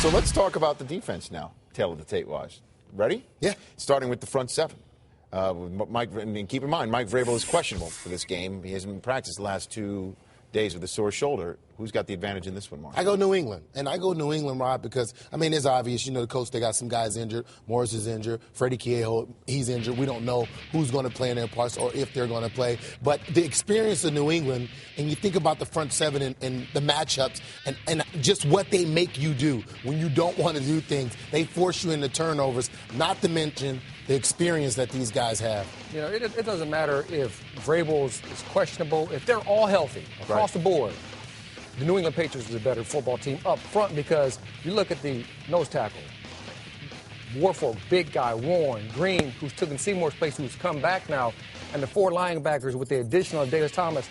So let's talk about the defense now, tail of the tape-wise. Ready? Yeah. Starting with the front seven. Mike, and keep in mind, Mike Vrabel is questionable for this game. He hasn't practiced the last 2 days with a sore shoulder. Who's got the advantage in this one, Mark? I go New England. And I go New England, Rob, because, I mean, it's obvious. You know, the coach, they got some guys injured. Morris is injured. Freddie Keough, he's injured. We don't know who's going to play in their parts or if they're going to play. But the experience of New England, and you think about the front seven and the matchups and just what they make you do when you don't want to do things. They force you into turnovers, not to mention the experience that these guys have. You know, it doesn't matter if Vrabel is questionable. If they're all healthy across the board, the New England Patriots is a better football team up front because you look at the nose tackle. Warfork, big guy, Warren, Green, who's taken Seymour's place, who's come back now, and the 4 linebackers with the addition of Davis Thomas.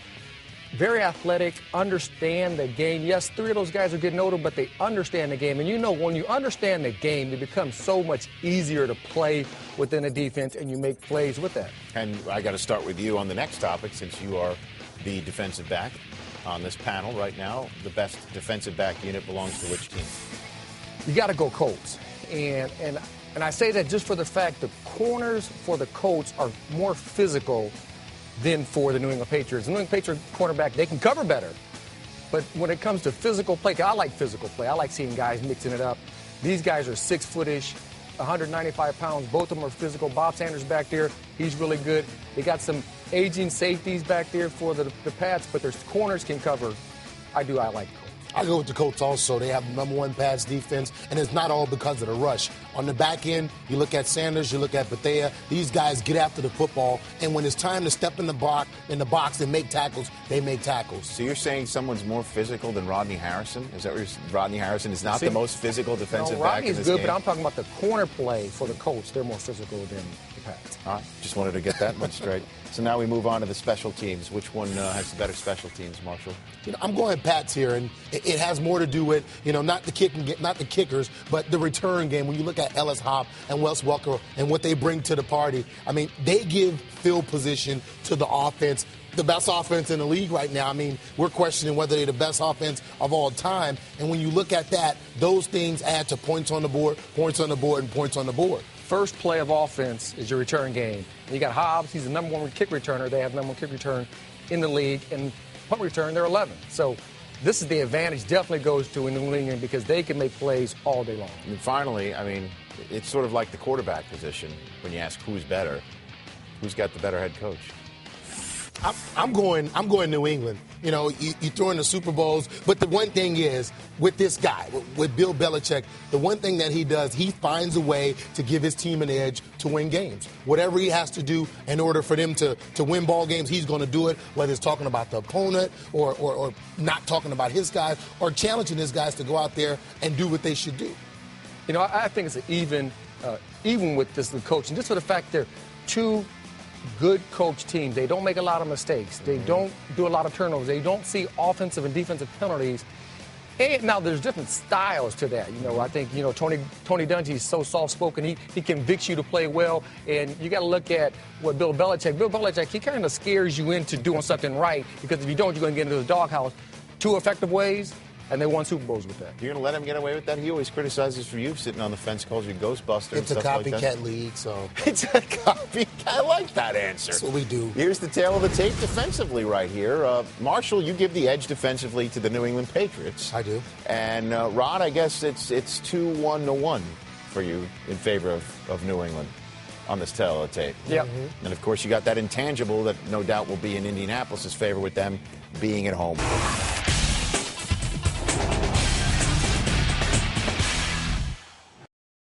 Very athletic, understand the game. Yes, 3 of those guys are getting older, but they understand the game. And you know, when you understand the game, it becomes so much easier to play within a defense, and you make plays with that. And I got to start with you on the next topic, since you are the defensive back on this panel right now. The best defensive back unit belongs to which team? You got to go Colts. And I say that just for the fact the corners for the Colts are more physical than for the New England Patriots. The New England Patriots cornerback, they can cover better. But when it comes to physical play, I like physical play. I like seeing guys mixing it up. These guys are 6-footish, 195 pounds. Both of them are physical. Bob Sanders back there, he's really good. They got some aging safeties back there for the Pats, but their corners can cover. I like Colts. I go with the Colts also. They have the #1 pass defense, and it's not all because of the rush. On the back end, you look at Sanders, you look at Bethea. These guys get after the football, and when it's time to step in the box and make tackles, they make tackles. So you're saying someone's more physical than Rodney Harrison? Is that what you're saying? Rodney Harrison is not the most physical defensive back in this game? Rodney's good, but I'm talking about the corner play for the Colts. They're more physical than the Pats. All right. Just wanted to get that one straight. So now we move on to the special teams. Which one has the better special teams, Marshall? You know, I'm going Pats here, and it has more to do with, you know, not the kickers, but the return game. When you look at Ellis Hopp and Wes Welker and what they bring to the party, I mean, they give field position to the offense. The best offense in the league right now. I mean, we're questioning whether they're the best offense of all time. And when you look at that, those things add to points on the board, and points on the board. First play of offense is your return game. You got Hobbs, he's the #1 kick returner. They have #1 kick return in the league. And punt return, they're 11. So this is the advantage definitely goes to New England because they can make plays all day long. And finally, I mean, it's sort of like the quarterback position when you ask who's better. Who's got the better head coach? I'm going New England. You know, you throw in the Super Bowls, but the one thing is, with this guy, with Bill Belichick, the one thing that he does, he finds a way to give his team an edge to win games. Whatever he has to do in order for them to win ball games, he's going to do it, whether it's talking about the opponent or not talking about his guys or challenging his guys to go out there and do what they should do. You know, I think it's even with this coaching, just for the fact they're two good coach teams. They don't make a lot of mistakes. They don't do a lot of turnovers. They don't see offensive and defensive penalties. And now there's different styles to that. You know, I think, you know, Tony Dungy's so soft-spoken. He convicts you to play well. And you got to look at what Bill Belichick, he kind of scares you into doing something right because if you don't, you're going to get into the doghouse. 2 effective ways. And they won Super Bowls with that. You're going to let him get away with that? He always criticizes for you sitting on the fence, calls you Ghostbuster and stuff like that. It's a copycat league, so. It's a copycat. I like that answer. That's what we do. Here's the tail of the tape defensively right here. Marshall, you give the edge defensively to the New England Patriots. I do. And Rod, I guess it's 2-1-1 for you in favor of New England on this tail of the tape. Yep. And, of course, you got that intangible that no doubt will be in Indianapolis' favor with them being at home.